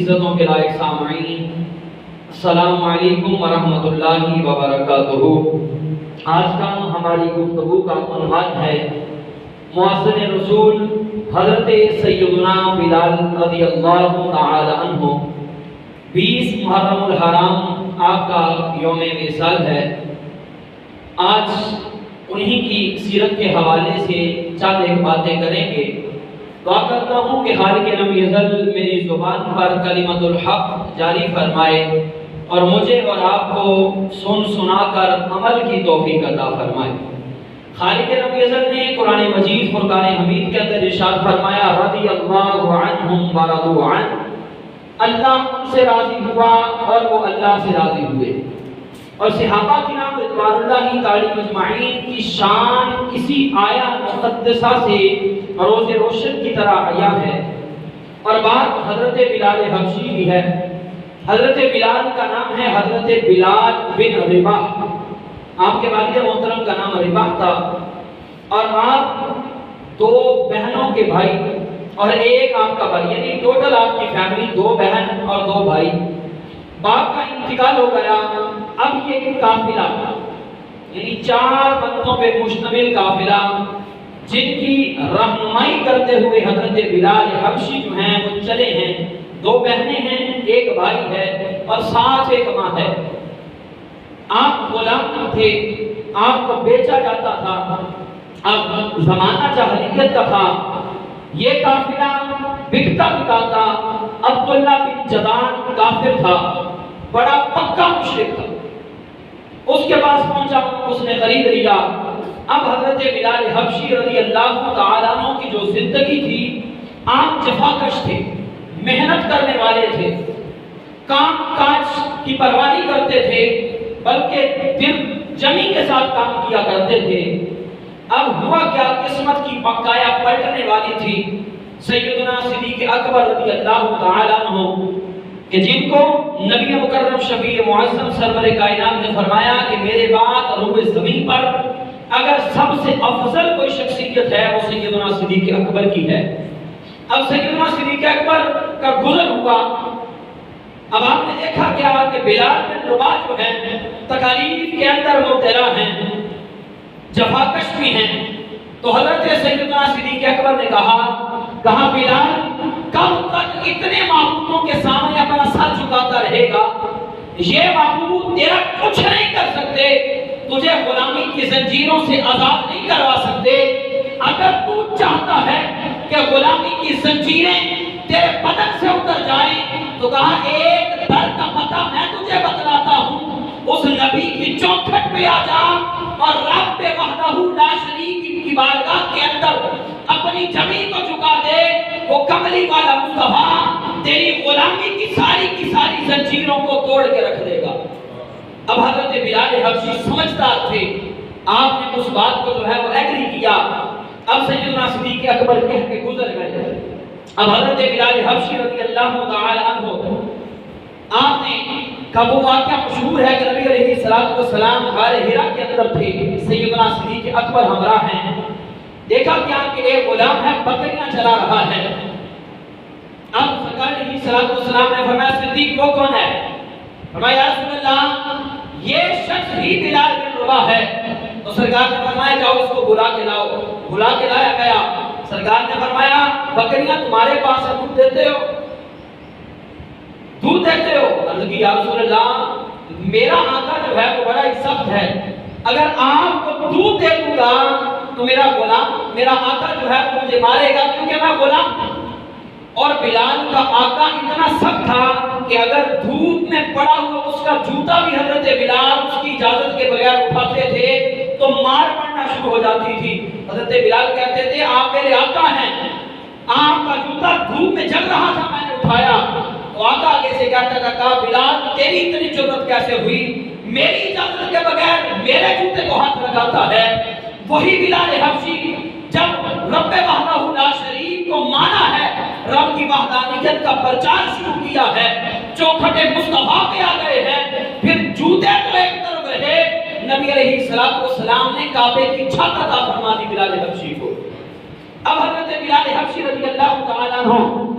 عزتوں کے لائق سامعین، السلام علیکم ورحمۃ اللہ وبرکاتہ۔ آج کا ہماری گفتگو کا عنوان ہے مؤذن رسول حضرت سیدنا بلال رضی اللہ تعالی عنہ۔ 20 محرم الحرام آپ کا یوم وصال ہے۔ آج انہی کی سیرت کے حوالے سے چند ایک باتیں کریں گے۔ دعا کرتا ہوں کہ خالق لم یزل میری زبان پر کلمت الحق جاری فرمائے اور مجھے اور آپ کو سنا کر عمل کی توفیق عطا فرمائے۔ خالق لم یزل نے قرآن مجید فرقان حمید کے اندر ارشاد فرمایا رضی اللہ عنہم ورضوا عنہ، اللہ ان سے راضی ہوا اور وہ اللہ سے راضی ہوئے۔ اور صحابہ کرام رضوان اللہ تعالی مجمعین کی شان اسی آیت مقدسہ سے روز روشن کی طرح عیا ہے۔ اور بات حضرت بلال حبشی بھی ہے۔ حضرت بلال کا نام ہے حضرت بلال بن رباح۔ آپ کے والد محترم کا نام رباح تھا اور آپ 2 بہنوں کے بھائی اور ایک آپ کا بھائی، یعنی ٹوٹل آپ کی فیملی 2 بہن اور 2 بھائی۔ باپ کا انتقال ہو گیا۔ اب یہ قافلہ یعنی 4 بندوں پہ مشتمل قافلہ جن کی رہنمائی کرتے ہوئے حضرت بلال حبشی جو ہیں وہ چلے ہیں۔ 2 بہنیں ہیں، ایک بھائی ہے اور ساتھ ایک ماں ہے۔ آپ غلام تھے، آپ کو بیچا جاتا تھا۔ اب زمانہ جاہلیت کا تھا۔ یہ قافلہ بکتا بکاتا عبداللہ بن جدان کافر تھا، بڑا پکا مشرک تھا۔ اس کے پاس پہنچا، اس نے خرید لیا۔ اب حضرت بلال حبشی رضی اللہ تعالیٰ عنہ کی جو زندگی تھی، آپ جفاکش تھے، محنت کرنے والے تھے، کام کاج کی پرواہ نہیں کرتے تھے، بلکہ دل جمی کے ساتھ کام کیا کرتے تھے۔ اب ہوا کیا، قسمت کی بقایا پلٹنے والی تھی۔ سیدنا صدیق اکبر رضی اللہ تعالیٰ عنہ کہ جن کو نبی مکرم شفیع معظم سرور کائنات نے فرمایا کہ میرے بعد روح زمین پر اگر سب سے افضل کوئی شخصیت ہے وہ سیدنا صدیق اکبر کی ہے۔ اب سیدنا صدیق اکبر کا گزر ہوا۔ اب آپ نے دیکھا کیا کہ بلال بن رباح جو ہیں تکالیف کے اندر مبتلا ہیں، جفاکش بھی ہیں۔ تو حضرت سیدنا صدیق اکبر نے کہا بلال کب تک اتنے معبودوں کے سامنے اپنا سر جھکاتا رہے گا؟ یہ معبود تیرا کچھ نہیں کر سکتے، تجھے غلامی کی زنجیروں سے آزاد نہیں کروا سکتے۔ اگر تو چاہتا ہے کہ غلامی کی زنجیریں تیرے بدن سے اتر جائیں تو کہا ایک در کا پتہ میں تجھے بتلاتا ہوں، اس نبی کی چوکھٹ پہ آ جا اور رب وحدہ لا شریک کی بارگاہ کے اندر اپنی زمین کو جھکا دے، وہ کملی والا مصطفیٰ تیری غلامی کی ساری زنجیروں کو توڑ کے رکھ دے گا۔ اب حضرت بلال حبشی سمجھدار تھے، آپ نے اس بات کو جو ہے وہ ایگری کیا۔ اب سیدنا صدیق اکبر کہہ کے گزر گئے۔ اب حضرت بلال حبشی رضی اللہ تعالی عنہ آپ نے کب وہ واقعہ مشہور ہے کہ نبی علیہ السلام غار حرا کے اندر تھے، سیدنا صدیق اکبر ہمراہ ہیں۔ دیکھا کیا کہ ایک غلام ہے بکریاں چلا رہا ہے۔ اب سرکار علیہ السلام نے فرمایا صدیق وہ کون ہے؟ فرمایا یا رسول اللہ یہ شخص ہی بلال بن رباح ہے۔ تو سرکار نے فرمایا جاؤ اس کو بلا کے لاؤ۔ بلا کے لایا گیا۔ سرکار نے فرمایا بکریاں تمہارے پاس دودھ دیتے ہو؟ دودھ دیتے ہو؟ عرض کی یا رسول اللہ میرا آقا جو ہے وہ بڑا ہی سخت ہے، اگر آپ کو دودھ دے دوں گا تو میرا آقا جو ہے وہ مجھے مارے گا کیونکہ میں غلام ہوں۔ اور بلال کا آقا اتنا سخت تھا کہ اگر دھوپ میں پڑا ہوا اس کا جوتا بھی حضرت بلال اس کی اجازت کے بغیر اٹھاتے تھے تو مار پڑنا شروع ہو جاتی تھی۔ حضرت بلال کہتے تھے آپ میرے آقا ہیں، آپ کا جوتا دھوپ میں جل رہا تھا میں نے اٹھایا۔ تو آقا آگے سے کہتا تھا بلال تیری اتنی جرأت کیسے ہوئی، میری اجازت کے بغیر میرے جوتے کو ہاتھ لگاتا ہے؟ وہی بلال حبشی جب رب وحدہ لا شریک کو مانا ہے، رب کی وحدانیت کا پرچار شروع کیا ہے، چوکھٹے مصطفیٰ پہ آ گئے ہیں، پھر جوتے تو ایک طرف رہے، نبی علیہ السلام نے کعبے کی چھت عطا فرما دی بلال حبشی کو۔ اب حضرت بلال حبشی رضی اللہ تعالیٰ عنہ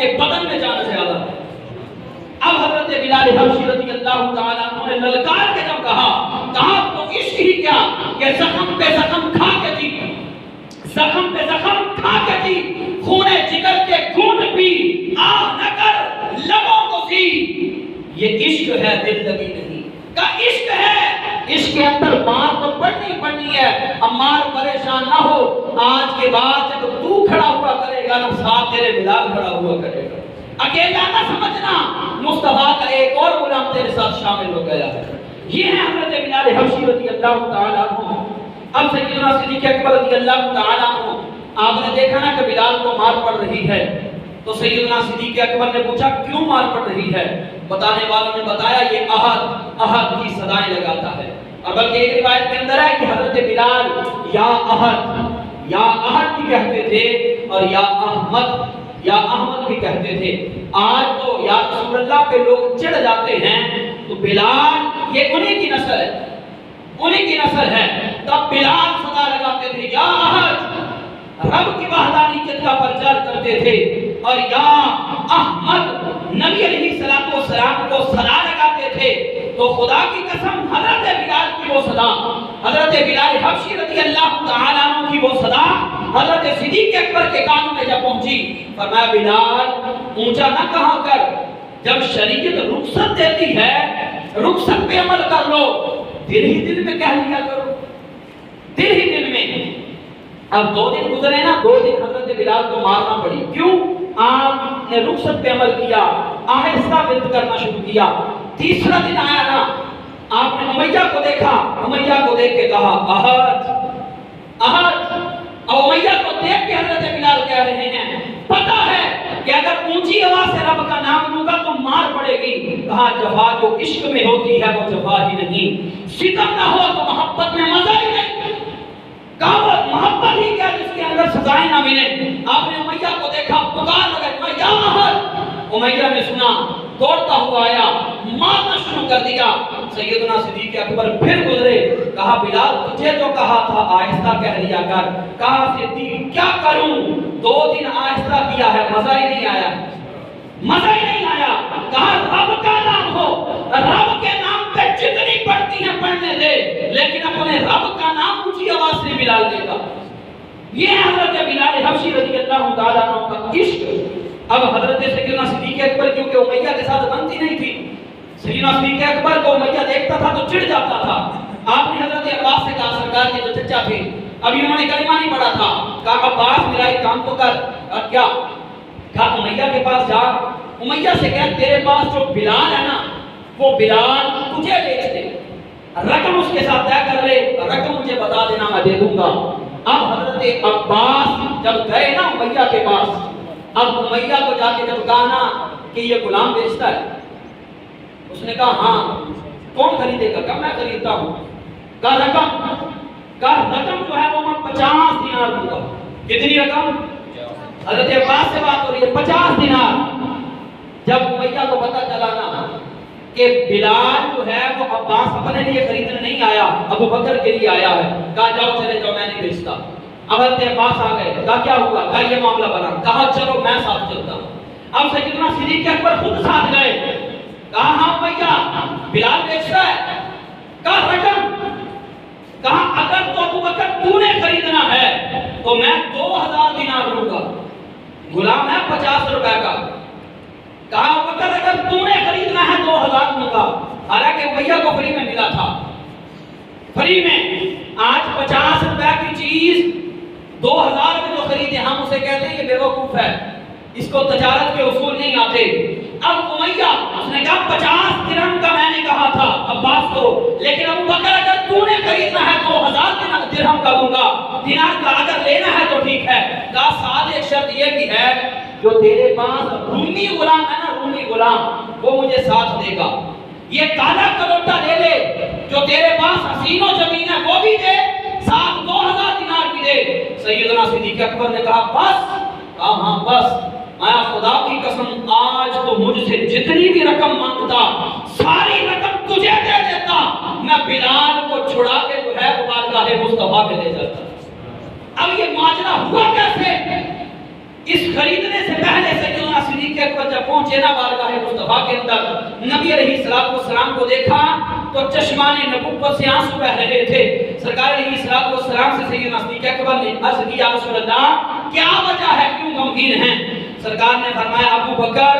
کے بدن میں جانا زیادہ ہے۔ اب حضرت بلال حبشی رضی اللہ تعالیٰ عنہ نے للکار کے جب کہا تو عشق ہی کیا کہ زخم پہ زخم کھا کے تھی، زخم پہ زخم کھا کے تھی، خونے جگر کے گھونٹ پی، آہ نہ کر لبوں کو سی، یہ عشق ہے دل لگی نہیں کا عشق ہے۔ عشق کے اندر مار تو پڑنی ہے، عمار پریشان نہ ہو، آج کے بعد جب تو کھڑا ہوا کرے گا نا ساتھ تیرے بلال کھڑا ہوا کرے گا، اکیلا نہ سمجھنا، مصطفیٰ کا ایک اور غلام تیرے ساتھ شامل ہو گیا ہے۔ یہ ہے حضرت بلال حبشی رضی اللہ تعالیٰ عنہ۔ اب سیدنا صدیق اکبر رضی اللہ تعالیٰ عنہ، آپ نے دیکھا نا کہ بلال کو مار پڑ رہی ہے، تو سیدنا صدیق اکبر نے پوچھا کیوں مار پڑ رہی ہے؟ بتانے والوں نے بتایا یہ احد کی صدائیں لگاتا ہے، اور بلکہ ایک روایت کے اندر ہے کہ حضرت بلال یا احد بھی کہتے تھے اور یا احمد بھی کہتے تھے۔ آج تو یا رسول اللہ پہ لوگ چڑھ جاتے ہیں، تو بلال یہ انہی کی نسل ہے، تب بلال صدا لگاتے تھے یا احد، رب کی وحدانیت کا پرچار کرتے تھے، اور یا احمد نبی علیہ السلام کو صدا لگاتے تھے۔ تو خدا کی قسم حضرت بلال کی وہ صدا، حضرت بلال حبشی رضی اللہ تعالیٰ عنہ کی وہ صدا حضرت صدیق اکبر کے کانوں میں جب پہنچی، فرمایا بلال اونچا نہ کہا کر، جب شریعت رخصت دیتی ہے رخصت پہ عمل کر لو، دل ہی دل میں کہہ لیا کرو، دل ہی دل میں۔ اب 2 دن گزرے نا، 2 دن حضرت بلال کو مارنا پڑی، کیوں؟ آپ نے رخصت پہ عمل کیا، آہستہ ورد کرنا شروع کیا۔ تیسرا دن آیا نا، آپ نے امیہ کو دیکھا، امیہ کو دیکھ کے کہا احد، اور امیہ کو دیکھ کے حضرت بلال کہہ رہے ہیں پتہ ہے کہ اگر اونچی آواز سے رب کا نام لوں گا تو مار پڑے گی۔ کہا جفا جو عشق میں ہوتی ہے وہ جفا ہی نہیں، ستم نہ ہو تو محبت میں مزہ ہی نہیں، کہا وہ محبت ہی کیا جس کے اندر سزائیں نہ ملیں۔ آپ نے امیہ کو دیکھا، پکار لگا یا احد، امیہ نے سنا، دوڑتا ہوا آیا، مارنا شروع کر دیا۔ سیدنا صدیق اکبر پھر گزرے، کہا بلال تجھے جو کہا تھا آہستہ کہہ لیا کر۔ کہا صدیق کیا کروں، 2 دن آہستہ کیا ہے، مزہ ہی نہیں آیا، مزہ ہی نہیں آیا۔ کہا رب کا نام ہو، رب کے نام پہ جتنی پڑھتی ہیں پڑھنے دے، لیکن اپنے رب کا نام اونچی آواز سے بلال دے گا۔ یہ ہے حضرت بلال حبشی رضی اللہ تعالیٰ عنہ کا عشق۔ اب حضرت سیدنا صدیق اکبر کیونکہ امیہ کے ساتھ بنتی نہیں تھی، سیدنا صدیق اکبر کو امیہ دیکھتا تھا تو چڑھ جاتا تھا۔ آپ نے حضرت عباس سے کہا سرکار کے جو چچا تھے، ابھی انہوں نے کلمہ نہیں پڑھا تھا، کہا عباس میرا ایک کام تو کر، کیا؟ کہا امیہ کے پاس جا، امیہ سے کہا تیرے پاس جو بلال ہے نا وہ بلال تجھے بیچ دے، رقم اس کے ساتھ طے کر لے، رقم مجھے بتا دینا میں دے دوں گا۔ اب حضرت عباس جب گئے نا امیہ کے پاس، اب امیہ کو جا کے جب کہا نا کہ یہ غلام بیچتا ہے، اس نے کہا ہاں کون خریدے گا؟ کہا میں خریدتا ہوں۔ کہا رقم جو ہے وہ میں 50 دینار دوں گا۔ کتنی رقم؟ حضرت عباس سے بات ہو رہی ہے، 50 دینار۔ جب امیہ کو پتہ چلا نا کہ بلال جو ہے وہ عباس اپنے لیے خریدنے نہیں آیا، ابو بکر کے لیے آیا ہے، کہا جاؤ چلے جاؤ میں نہیں بیچتا۔ اب حضرت عباس آ گئے، کہا کیا ہوا؟ کہا یہ معاملہ بنا، کہا چلو میں ساتھ چلتا ہوں۔ اب سیدنا صدیق اکبر خود ساتھ گئے، کہا ہاں بھیا بلال بیچتا ہے، کہا رقم، کہا اگر تو ابو بکر تو نے خریدنا ہے تو میں 2000 دینار لوں گا، غلام ہے 50 روپے کا۔ کہا ابو بکر اگر تو نے خریدنا ہے 2000 لوں گا، حالانکہ بھیا کو فری میں ملا تھا، فری میں۔ آج 50 روپے کی چیز 2000 میں جو خریدے ہم اسے کہتے ہیں یہ بیوقوف ہے، اس کو تجارت کے اصول نہیں آتے۔ اب امیہ اس نے کہا 50 درہم کا میں نے کہا تھا عباس کو، لیکن ابو بکر اگر تو نے خریدنا ہے 2000 درہم کا دوں گا، دینار کا اگر لینا ہے تو ٹھیک ہے۔ کہا ساتھ ایک شرط یہ بھی ہے جو تیرے پاس رومی غلام ہے نا، رومی غلام وہ مجھے ساتھ دے گا، یہ کالا کلوٹا لے لے جو تیرے پاس حسین و جمیل ہے وہ بھی دے، ساتھ 2000 دینار بھی دے۔ سیدنا صدیق اکبر نے کہا بس؟ کہا ہاں بس، میں خدا کی قسم آج تو مجھ سے جتنی بھی رقم مانگتا ساری رقم تجھے دے دیتا، میں بلال کو چھڑا کے جو ہے وہ بارگاہ مصطفیٰ پہ لے جاتا۔ اب یہ معاملہ ہوا کیسے؟ اس خریدنے سے پہلے سیدنا سیدنا صدیق اکبر جب پہنچے نا بارگاہ مصطفیٰ کے اندر، نبی علیہ السلام کو دیکھا تو چشمان نبوت سے آنسو بہ رہے تھے۔ سرکار علیہ السلام سے سیدنا صدیق اکبر نے عرض کی یا رسول اللہ کیا وجہ ہے، کیوں غمگین ہیں؟ سرکار نے فرمایا ابو بکر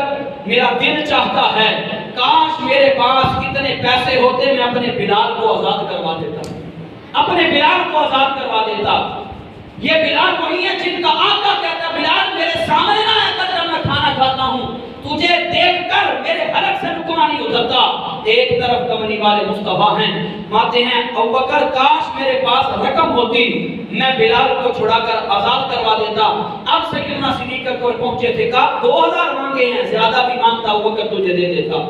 میرا دل چاہتا ہے کاش میرے پاس اتنے پیسے ہوتے میں اپنے بلال کو آزاد کروا دیتا، اپنے بلال کو آزاد کروا دیتا۔ یہ بلال وہی ہے جن کا آقا کہتا ہے بلال میرے سامنے نہ آ کر جب میں کھانا کھاتا ہوں تجھے دیکھ کر میرے حلق سے لقمہ نہیں اترتا۔ ایک طرف کمنی والے مصطفیٰ ہیں، ماتے ہیں ابو بکر کاش میرے پاس رقم ہوتی میں بلال کو چھڑا کر آزاد کروا دیتا۔ اب سیدنا صدیق اکبر پہنچے تھے، کہا 2000 مانگے ہیں، زیادہ بھی مانگتا ابو بکر تجھے دے دیتا۔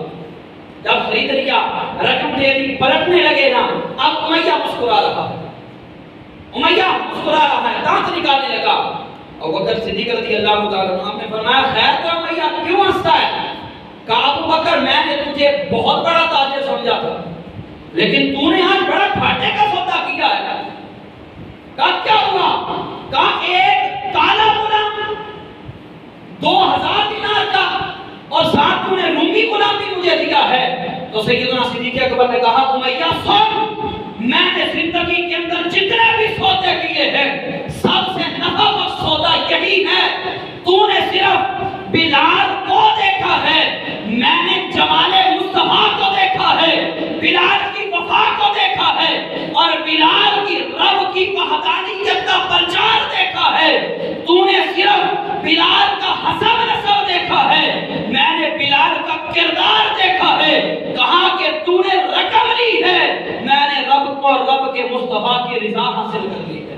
جب خرید لیا رقم دے دی، پلٹنے لگے نا، اب امیہ مسکرا رہا ہے، امیہ مسکرا رہا ہے، دانت نکالنے لگا۔ ابو بکر صدیق رضی اللہ تعالیٰ عنہ نے فرمایا خیر تو امیہ کیوں ہنستا ہے؟ کہا ابو بکر میں نے تجھے بہت بڑا تاجر سمجھا تھا لیکن تو نے آج بڑا گھاٹے کا سودا کیا ہے۔ کہا کیا ہوا؟ کہا ایک کالا غلام 2000 دینار کا اور ساتھ تو نے رومی غلام بھی مجھے دیا ہے۔ تو سیدنا صدیق اکبر نے کہا امیہ سن، میں نے زندگی کے اندر جتنے بھی سودے کیے ہیں سب سے نفع بخش سودا یہی ہے، تو نے صرف بلال کو دیکھا ہے، میں نے جمال مصطفیٰ کو دیکھا ہے، بلال کی وفا کو دیکھا ہے اور بلال کی رب کی وحدانیت کا پرچار دیکھا ہے، تو نے صرف بلال کا حسب نسب دیکھا ہے، میں نے بلال کا کردار دیکھا ہے۔ کہا کہ تو نے رقم لی ہے، میں نے رب کو رب کے مصطفیٰ کی رضا حاصل کر لی ہے۔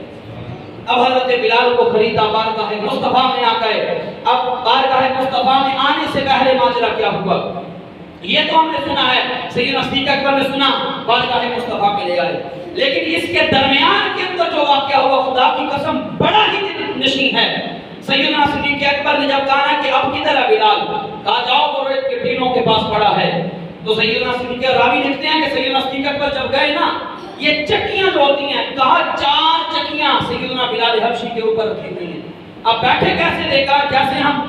اب حضرت بلال کو خریدا بارگاہ مصطفیٰ میں آ گئے۔ اب بارگاہ مصطفیٰ میں آنے سے پہلے ماجرا کیا ہوا یہ تو ہم نے سنا ہے، سیدنا صدیق اکبر نے سنا، بارگاہ مصطفیٰ میں لے آئے، لیکن اس کے درمیان کے اندر جو واقعہ ہوا خدا کی قسم بڑا ہی نشین ہے۔ سیدنا صدیق اکبر نے جب کہا کہ اب کدھر ہے بلال، کہا جاؤ وہ ریت کے ٹینوں کے پاس پڑا ہے۔ تو سیدنا صدیق راوی لکھتے ہیں کہ سیدنا صدیق اکبر جب گئے نا، یہ چکیاں جو ہوتی ہیں، کہا 4 چکیاں سیدنا بلال حبشی کے اوپر رکھی ہوئی ہیں۔ اب بیٹھے کیسے دیکھا، جیسے ہم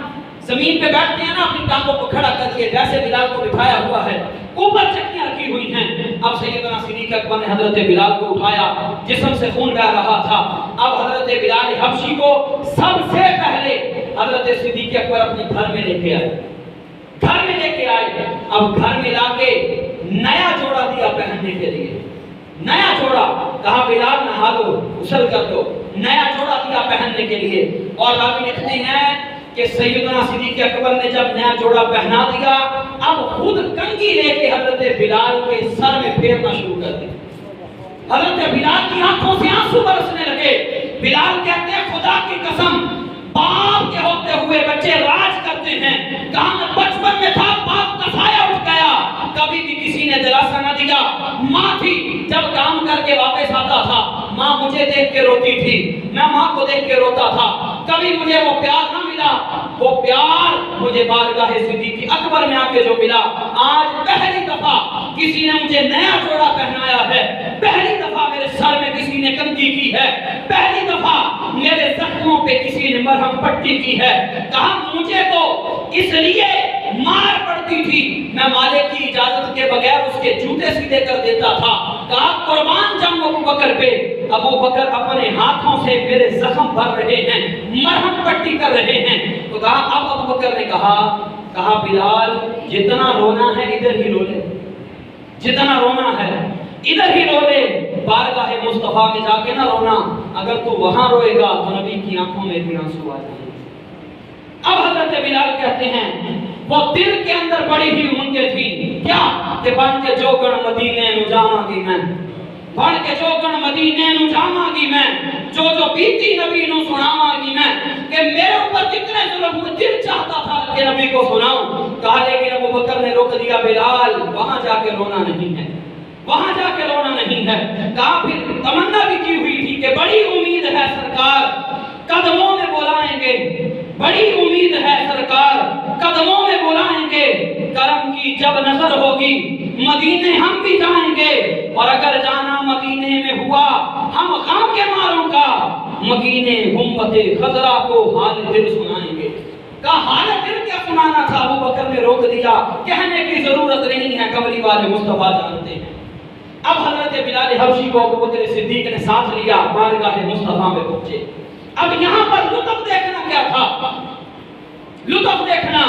زمین پہ بیٹھتے ہیں نا اپنی ٹانگوں کو کھڑا کر کے، ویسے بلال کو بٹھایا ہوا ہے، اوپر چکیاں رکھی ہوئی ہیں۔ اب سیدنا صدیق اکبر نے حضرت بلال کو اٹھایا، جسم سے خون بہ رہا تھا۔ اب حضرت بلال حبشی کو سب سے پہلے حضرت صدیق اکبر اپنے گھر میں لے کے آئے، گھر میں لے کے آئے۔ اب گھر میں لا کے نیا جوڑا دیا پہننے کے لیے، نیا جوڑا، کہا بلال نہا لو، غسل کر دو، نیا جوڑا دیا پہننے کے لیے۔ اور راوی لکھتے ہیں کہ سیدنا صدیق اکبر نے جب نیا جوڑا پہنا دیا، اب خود کنگھی لے کے حضرت بلال کے سر میں پھیرنا شروع کر دیا۔ حضرت بلال کی آنکھوں سے آنسو برسنے لگے۔ بلال کہتے ہیں خدا کی قسم باپ کے ہوتے ہوئے بچے راج کرتے ہیں، کہاں میں بچپن میں تھا باپ کا سایہ اٹھ گیا، کبھی بھی کسی نے دلاسا نہ دیا۔ ماں تھی جب کام کر کے واپس آتا تھا ماں مجھے دیکھ کے روتی تھی، میں ماں کو دیکھ کے روتا تھا، کبھی مجھے وہ پیار نہ ملا، وہ پیار مجھے بارگاہ صدیق اکبر میں آ کے جو ملا، آج پہلی دفعہ کسی نے مجھے نیا جوڑا پہنایا ہے، پہلی دفعہ میرے سر میں کسی نے کنگھی کی ہے، پہلی دفعہ میرے زخموں پہ کسی نے مرہم پٹی کی ہے۔ کہا مجھے تو اس لیے مار پڑتی تھی، میں مالک کی اجازت کے بغیر اس کے جوتے سیدھے کر دیتا تھا۔ کہا قربان جاؤں ابو بکر پہ، ابو بکر اپنے ہاتھوں سے میرے زخم بھر رہے ہیں، مرہم پٹی کر رہے ہیں۔ تو کہا اب ابو بکر نے کہا بلال جتنا رونا ہے ادھر ہی رو لے، جتنا رونا ہے ادھر ہی رو لے، بارگاہ مصطفیٰ میں جا کے نہ رونا، اگر تو وہاں روئے گا تو نبی کی آنکھوں میں بھی آنسو آ جائیں گے۔ اب حضرت بلال کہتے ہیں وہ دل کے اندر بڑی ہی امنگیں تھی، کیا کہ بن کے جو گڑ مدینے نو جاواں گی میں، بن کے جو گڑ مدینے نو جاواں گی میں، جو بیتی نبی نو سناواں گی میں، کہ میرے اوپر جتنے ظلم ہوئے دل چاہتا تھا کہ نبی کو سناؤں۔ کہا لیکن ابو بکر نے روک دیا، بلال وہاں جا کے رونا نہیں ہے، وہاں جا کے رونا نہیں ہے۔ کہا پھر تمنا بھی کی ہوئی تھی کہ بڑی امید ہے سرکار قدموں میں بلائیں گے، بڑی امید ہے سرکار قدموں میں بلائیں گے، کرم کی جب نظر ہوگی مدینے ہم بھی جائیں گے، اور اگر جانا مدینے میں ہوا ہم غم کے ماروں کا مکینے امت خضرا کو حال دل سنائیں گے۔ کہا حال دل کیا سنانا تھا ابو بکر نے روک دیا، کہنے کی ضرورت نہیں ہے، کملی والے مصطفیٰ جانتے ہیں۔ اب حضرت بلال حبشی کو ابو بکر صدیق نے ساتھ لیا، بارگاہ مصطفیٰ میں پہنچے۔ اب یہاں پر لطف دیکھنا کیا تھا؟ لطف دیکھنا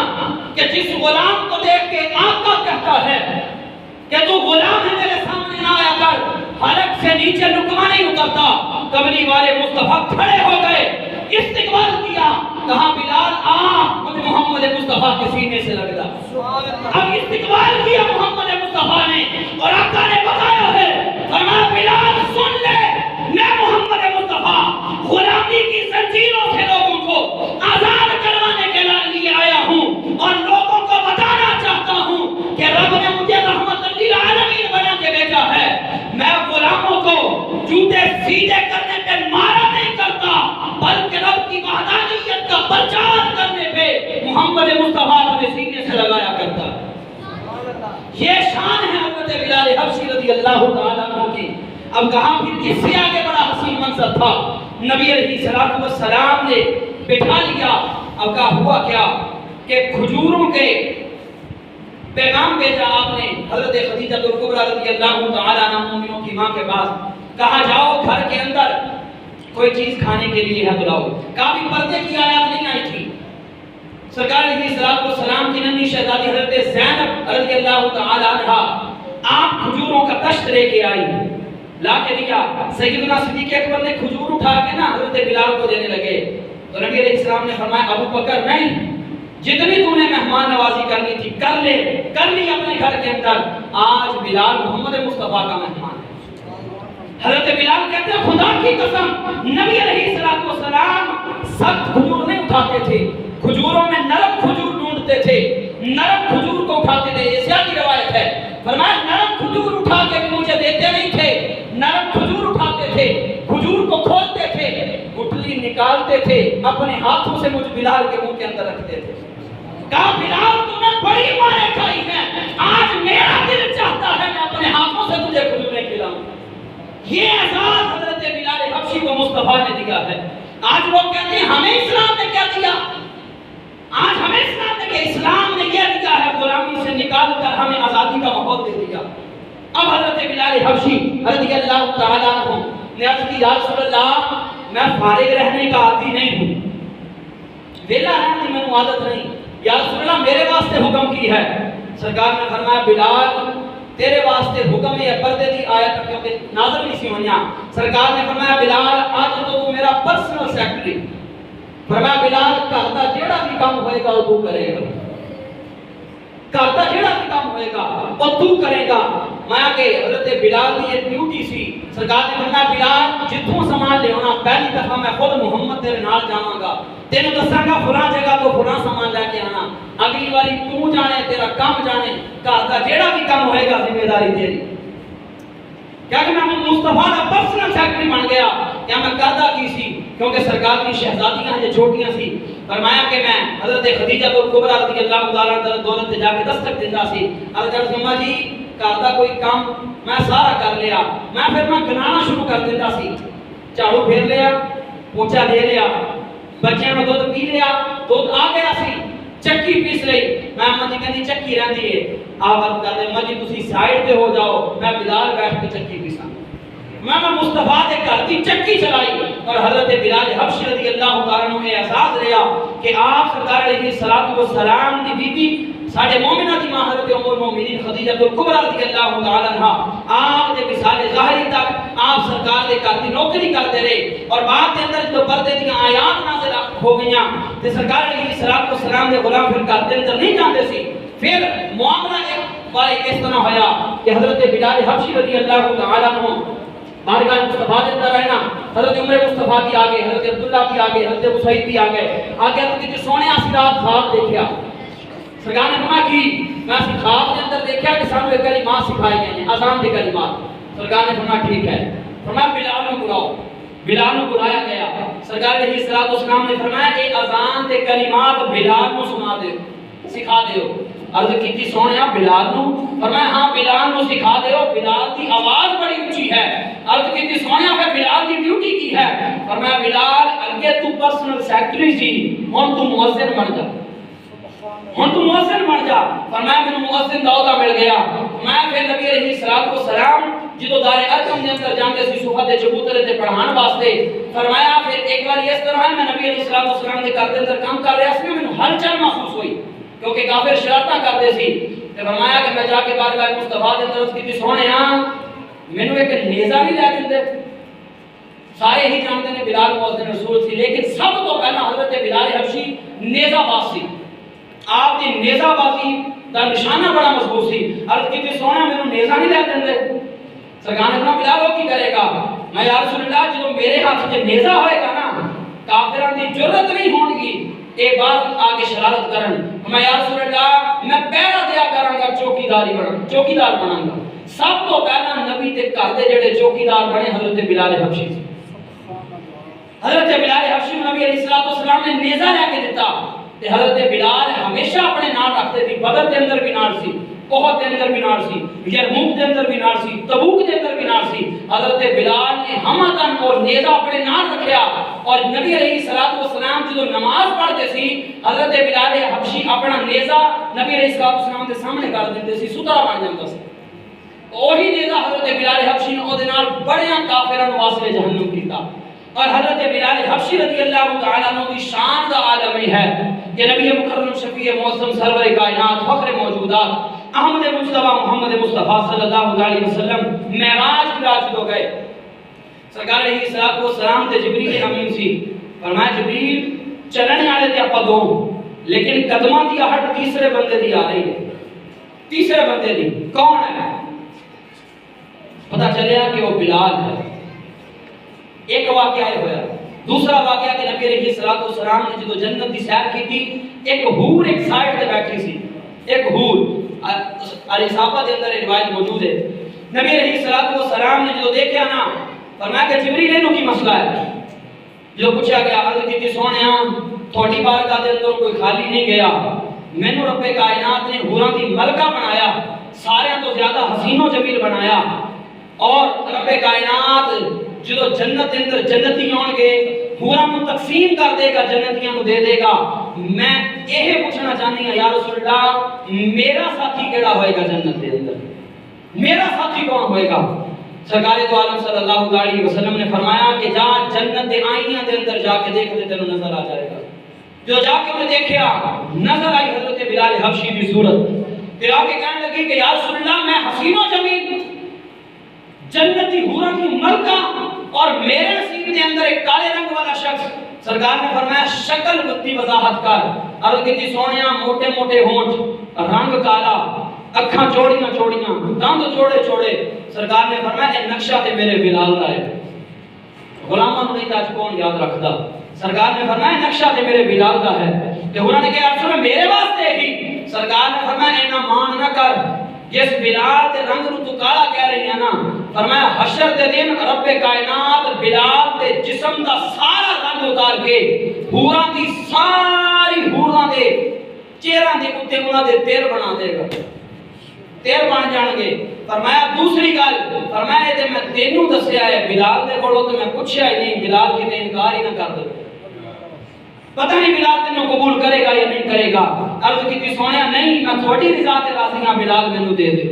کہ جس غلام کو دیکھ کے آقا کہتا ہے کہ تو غلام ہے میرے سامنے نہ آیا کر، حلق سے نیچے لقمہ نہیں اترتا۔ کملی والے مصطفیٰ کھڑے ہو گئے، استقبال کیا، کہا بلال آ، مجھے محمد مصطفیٰ کے سینے سے لگ جا۔ اب استقبال کیا محمد مصطفیٰ نے، اور آقا نے بتایا ہے، فرمایا بلال سن لے، میں محمد مصطفیٰ غلامی کی زنجیروں سے لوگوں کو آزاد کروانے کے لیے آیا ہوں، اور لوگوں کو بتانا چاہتا ہوں کہ رب نے مجھے رحمت للعالمین بنا کے بھیجا ہے۔ میں غلاموں کو جوتے سیدھے کرنے پہ مارا نہیں کرتا، بلکہ رب کی وحدانیت کا پرچار کرنے پہ محمد مصطفیٰ اپنے سینے سے لگایا کرتا ہے۔ یہ شان ہے حضرت بلال حبشی رضی اللہ تعالیٰ عنہ کی۔ اب کہاں پھر اس سے آگے بڑا حسین منظر تھا، نبی علیہ السلام نے بٹھا لیا۔ اب کہا ہوا کیا کہ کھجوروں کے پیغام بھیجا آپ نے حضرت خدیجہ کبریٰ رضی اللہ تعالیٰ عنہ مومنوں کی ماں کے پاس، کہا جاؤ گھر کے اندر کوئی چیز کھانے کے لیے ہے بلاؤ۔ کافی پردے کی آیات نہیں آئی تھی۔ سرکار علیہ السلام کی ننھی شہزادی حضرت زینب رضی اللہ تعالی عنہا آپ کھجوروں کا کشت لے کے آئی، لا کے دیا۔ سیدنا صدیق اکبر نے کھجور اٹھا کے نا حضرت بلال کو دینے لگے، تو نبی علیہ السلام نے فرمایا ابو بکر نہیں، جتنی تو نے مہمان نوازی کرنی تھی کر لے، کر لی اپنے گھر کے اندر، آج بلال محمد مصطفیٰ کا مہمان ہے۔ حضرت بلال کہتے ہیں خدا کی قسم نبی علیہ السلام سخت کھجور نہیں اٹھاتے تھے، کھجوروں میں نرم کھجور ڈھونڈتے تھے، نرم کھجور کو اٹھاتے تھے۔ یہ سیاہ روایت ہے، فرمایا نرم کھجور اٹھا کے بھی مجھے دیتے نہیں تھے، نرم کھجور اٹھاتے تھے، کھجور کو کھولتے تھے، گٹلی نکالتے تھے، اپنے ہاتھوں سے مجھ بلال کے منہ کے اندر رکھتے تھے۔ کہا بلال تو نے بڑی مارے کھائی ہیں، آج میرا دل چاہتا ہے میں اپنے ہاتھوں سے تجھے کھجوریں کھلاؤں۔ یہ اعزاز حضرت بلال حبشی کو مصطفیٰ نے دیا ہے۔ آج لوگ کہتے ہیں ہمیں اسلام نے کیا دیا؟ آج ہمیں اسلام نے کہ اسلام نے یہ دیا ہے، غلامی سے نکال کر ہمیں آزادی کا ماحول دے دیا۔ اب حضرت بلال حبشی رضی اللہ تعالیٰ عنہ نے عرض کی یا رسول اللہ میں فارغ رہنے کا عادی نہیں ہوں، ویلا رہنے کی میں عادت نہیں، یا رسول اللہ میرے واسطے حکم کی ہے۔ سرکار نے فرمایا بلال تیرے واسطے حکم ہے، پردے دی آیت کیونکہ نازل نہیں سی ہوئیاں۔ سرکار نے فرمایا بلال آج تو میرا پرسنل سیکرٹری، فرمایا بلال گھر دا جیڑا بھی کام ہوئے گا وہ تو کرے گا، گھر دا جیڑا بھی کام ہوئے گا وہ تو کرے گا۔ میں کہ حضرت بلال کی یہ ڈیوٹی سی۔ سرکار نے فرمایا بلال جتوں سامان لے ہونا پہلی دفعہ میں خود محمد تیرے نال جاواں گا، تینوں دساں گا فلاں جگہ تو فلاں سامان لے کے آنا، اگلی باری تو جانے تیرا کام جانے، گھر دا جیڑا بھی کام ہوئے گا ذمہ داری تیری۔ کیا کہ میں مصطفیٰ کا پرسنل سیکرٹری بن گیا، کیا میں کردا کی سی کیونکہ سرکار کی شہزادیاں جو چھوٹیاں سی۔ فرمایا کہ میں حضرت خدیجہ کبریٰ رضی اللہ تعالیٰ عنہ دولت تے جا کے دستک دیندا سی، حضرت اماں جی کردا کوئی کام میں سارا کر لیا، میں پھر میں گنانا شروع کر دیندا سی، جھاڑو پھیر لیا، پوچھا دے لیا، بچیاں نے دودھ پی لیا، دودھ آ گیا سی، چکی پیس لئی، میں اماں جی کہندی چکی رہندی ہے، آواز کر دے اماں جی تسی سائیڈ تے ہو جاؤ، میں بلال بیٹھ کے چکی پیساں۔ میں مصطفیٰ کے گھر کی چکی چلائی، اور حضرت بلال حبشی رضی اللہ تعالیٰ عنہ نے احساس لیا کہ آپ سرکار علیہ السلام کی بیوی ساڈے مومنہ دی ماں حضرت ام المومنین خدیجہ کبریٰ رضی اللہ تعالیٰ عنہا آپ دے مثال ظاہری تک آپ سرکار دے گھر دی نوکری کرتے رہے، اور بعد کے اندر جو پردے دی آیات نازل ہو گئیاں تے سرکار علیہ السلام دے غلام پھر گھر دے اندر نہیں جاندے سی۔ پھر معاملہ ایک بار اس طرح ہویا کہ حضرت بلال حبشی رضی اللہ تعالیٰ عنہ بارگاہ مصطفیٰ دے اندر رہنا، حضرت عمر مصطفیٰ بھی آگے، حضرت عبداللہ بھی آگے، حضرت ابو سعید بھی آگے حضرت کی سونے آسی رات خواب دیکھیا۔ سرکار نے فرمایا کہ میں اسی خواب کے اندر دیکھا کہ سانو ایک کلمات سکھائے گئے ہیں، اذان دے کلمات۔ سرکار نے فرمایا ٹھیک ہے، فرمایا بلال کو بلاؤ، بلال کو بلایا گیا۔ سرکار علیہ السلام نے فرمایا اے اذان دے کلمات بلال کو سنا دے، سکھا دیو۔ عرض کیتی سونیا بلال نو؟ فرمایا ہاں بلال نو سکھا دیو، بلال دی آواز بڑی اونچی ہے۔ عرض کیتی سونیا پھر بلال دی ڈیوٹی کی ہے؟ فرمایا بلال اگے تو پرسنل سیکرٹری سی، ہن تو مؤذن بن جا۔ ہن تو مؤذن بن جا۔ فرمایا مینوں مؤذن دا عہدہ مل گیا۔ میں پھر نبی علیہ الصلوۃ والسلام جدوں دار ارقم دے اندر جاندے سی صبح دے چبوترے تے پڑھان واسطے، فرمایا پھر ایک بار اس طرح میں نبی علیہ الصلوۃ والسلام دے گھر دے اندر کام کر رہا سی، مینوں ہلچل محسوس ہوئی کیونکہ کافر شرارتاں کردے سی۔ تے فرمایا کہ میں جا کے بارگاہ مصطفیٰ دے اندر عرض کیتی، سونیا مینوں ایک نیزہ نہیں لے دیندے؟ سارے ہی جانتے ہیں بلال مؤذن رسول سی، لیکن سب تو پہلا حضرت بلال حبشی نیزہ باز سی۔ آپ دی نیزہ بازی دا نشانہ بڑا مضبوط سی۔ عرض کیتی، سونا مینوں نیزہ نہیں لے دیندے؟ سرکار نے فرمایا بلال وہ کی کرے گا؟ میں یا رسول اللہ جدوں میرے ہاتھ وچ نیزہ ہوئے گا نا، کافراں دی جرأت نہیں ہون گی اے بات آ کے شرارت کرن۔ میں یا رسول اللہ میں پہرا دیا کراں گا، چوکیدار بناں گا۔ سب تو پہلا نبی دے گھر دے جڑے چوکیدار بنے حضرت بلال حبشی سی۔ حضرت بلال حبشی نبی علیہ الصلوۃ والسلام نے نیزہ لے کے دیتا تے حضرت بلال ہمیشہ اپنے نال رکھتے تھے۔ بدر دے اندر بھی نال سی، احد دے اندر بھی نال سی، یرموک دے اندر بھی نال سی، تبوک دے اندر بھی نال سی۔ حضرت بلال نے ہمدن اور نیزہ اپنے نال رکھیا اور نبی علیہ الصلوۃ والسلام جدوں نماز پڑھتے سی، حضرت بلال حبشی اپنا نیزہ نبی علیہ الصلوۃ والسلام دے سامنے کر دیندے سی، سترا بن جاندا سی۔ وہی نیزہ حضرت بلال حبشی نے اودے نال بڑیاں کافراں نوں واسطے جہنم کیتا۔ اور حضرت بلال حبشی رضی اللہ تعالیٰ عنہ کی شان دا عالم ہے کہ نبی مکرم شفیع معظم سرور کائنات فخر موجودات احمد مصطفیٰ محمد مصطفیٰ صلی اللہ علیہ وسلم معراج کی رات کو گئے۔ سرکار علیہ الصلوۃ والسلام تے جبریل امین سی۔ فرمایا جبریل چلنے والے تے اپا دو، لیکن قدماں دی آہٹ تیسرے بندے دی آ رہی ہے۔ تیسرے بندے دی کون ہے؟ پتہ چلیا کہ وہ بلال ہے۔ ایک واقعہ ہے ہویا۔ دوسرا واقعہ کہ نبی علیہ الصلوۃ والسلام نے جدو جنت دی سیر کی تھی، ایک حور ایک سائیڈ تے بیٹھی سی، ایک حور علی صحابہ دے اندر روایت موجود ہے۔ نبی علیہ الصلوۃ والسلام نے جدو دیکھا نا، فرمایا کہ جبریل اینو کی مسئلہ ہے؟ جو پوچھا گیا عرض کی سونیا تھوڑی بارگاہ دے اندر کوئی خالی نہیں گیا، مینوں رب کائنات نے حوراں دی ملکہ بنایا، سارے تو زیادہ حسین و جمیل بنایا، اور رب کائنات جدو جنت اندر جنتی آن گے حوراں کو تقسیم کر دے گا، جنتیاں کو دے دے گا۔ میں یہ پوچھنا چاہنی ہوں یا رسول اللہ میرا ساتھی کیڑا ہوئے گا جنت دے اندر؟ میرا ساتھی کون ہوئے گا؟ سرکار دو عالم صلی اللہ علیہ وسلم نے فرمایا کہ جا جنت دے آئینیاں دے اندر جا کے دیکھ دے تینوں نظر آ جائے گا۔ جو جا کے انہیں دیکھیا نظر آئی حضرت بلال حبشی کی صورت، پھر آ کے کہنے لگی کہ یا رسول اللہ میں حسین و جمیل جنتی حوراں کی ملکہ اور میرے نصیب کے اندر ایک کالے رنگ والا شخص۔ سرکار نے فرمایا شکل کی وضاحت کر۔ عرض کی سونیا موٹے موٹے ہونٹ، رنگ کالا، اکھاں چوڑیاں چوڑیاں، دند چوڑے چوڑے۔ سرکار نے فرمایا یہ نقشہ تے میرے بلال کا ہے۔ غلاماں نہیں تاج کون یاد رکھدا؟ سرکار نے فرمایا نقشہ تے میرے بلال کا ہے۔ کہ انہوں نے کہا اصل میں میرے واسطے ہی۔ سرکار نے فرمایا اینا مان نہ کر، جس بلال تے رنگ نو تو کالا کہہ رہی ہے نا، فرمایا حشر دے دن رب کائنات بلال تے جسم دا سارا رنگ اتار کے حوراں دی ساری حوراں دے چہرہ دے اوتے انہاں دے تیر بنا دے گا، تیر بن جان گے۔ فرمایا دوسری گل، فرمایا تے میں تینوں دسیا ہے، بلال دے کولوں تے میں پوچھیا ہی نہیں، بلال کی تے انکار ہی نہ کر دے، پتہ نہیں بلال تینوں قبول کرے گا یا نہیں کرے گا۔ عرض کی سونیا نہیں میں تھوڑی رضا تے راضی ہاں، بلال مینوں دے دے۔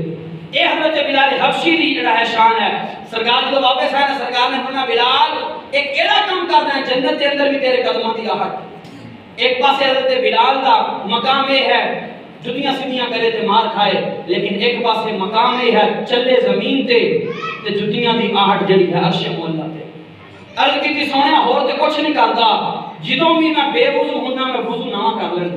اے حضرت بلال حبشی دی جڑا ہے شان ہے۔ سرکار جو واپس آئے نا، سرکار نے فرمایا بلال ایک کیڑا کام کرنا ہے، جنت کے اندر بھی تیرے قدموں دی آہٹ۔ ایک پاسے حضرت بلال دا مقام یہ ہے جتیاں سیدھیاں کرے تے مار کھائے، لیکن ایک پاسے مقام یہ ہے چلے زمین تے تے جتیاں دی آہٹ جڑی ہے عرش مولا تے۔ عرض کی سونیا ہور تے کچھ نہیں کردا، جدوں بھی میں بے وضو ہونا میں وضو نہ کر لینا،